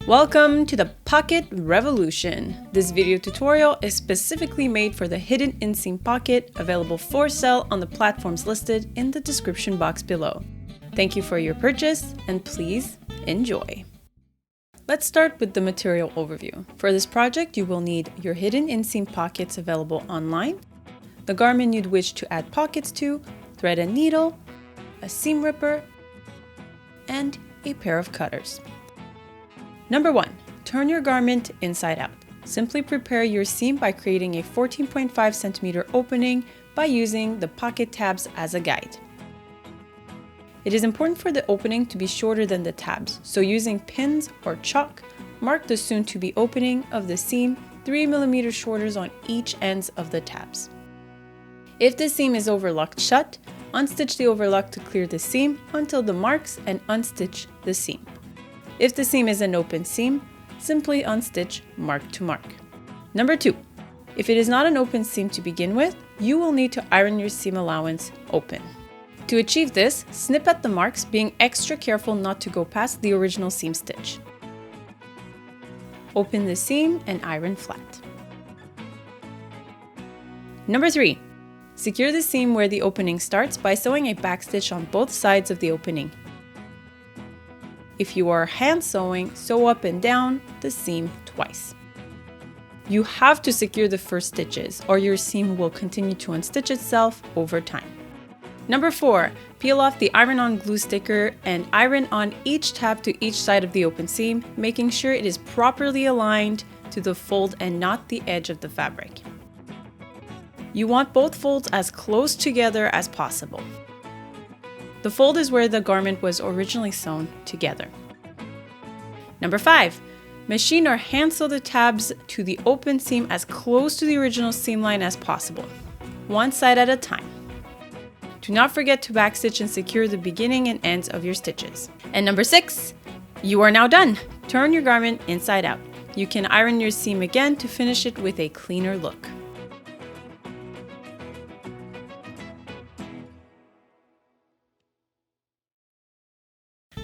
Welcome to the pocket revolution. This video tutorial is specifically made for the hidden inseam pocket, available for sale on the platforms listed in the description box below. Thank you for your purchase and please enjoy. Let's start with the material overview. For this project, you will need your hidden inseam pockets available online, the garment you'd wish to add pockets to, thread and needle, a seam ripper, and a pair of cutters. Number 1. Turn your garment inside out. Simply prepare your seam by creating a 14.5 centimeter opening by using the pocket tabs as a guide. It is important for the opening to be shorter than the tabs, so using pins or chalk, mark the soon-to-be opening of the seam 3 mm shorter on each ends of the tabs. If the seam is overlocked shut, unstitch the overlock to clear the seam until the marks and unstitch the seam. If the seam is an open seam, simply unstitch mark to mark. Number 2. If it is not an open seam to begin with, you will need to iron your seam allowance open. To achieve this, snip at the marks, being extra careful not to go past the original seam stitch. Open the seam and iron flat. Number 3. Secure the seam where the opening starts by sewing a backstitch on both sides of the opening. If you are hand sewing, sew up and down the seam twice. You have to secure the first stitches or your seam will continue to unstitch itself over time. Number 4. Peel off the iron-on glue sticker and iron on each tab to each side of the open seam, making sure it is properly aligned to the fold and not the edge of the fabric. You want both folds as close together as possible. The fold is where the garment was originally sewn together. Number 5. Machine or hand sew the tabs to the open seam as close to the original seam line as possible, one side at a time. Do not forget to backstitch and secure the beginning and ends of your stitches. And number 6. You are now done. Turn your garment inside out. You can iron your seam again to finish it with a cleaner look.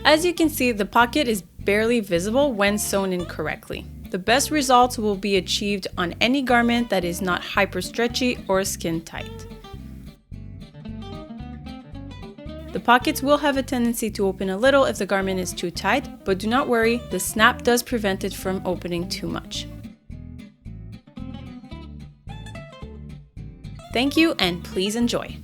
As you can see, the pocket is barely visible when sewn incorrectly. The best results will be achieved on any garment that is not hyper stretchy or skin tight. The pockets will have a tendency to open a little if the garment is too tight, but do not worry, the snap does prevent it from opening too much. Thank you and please enjoy.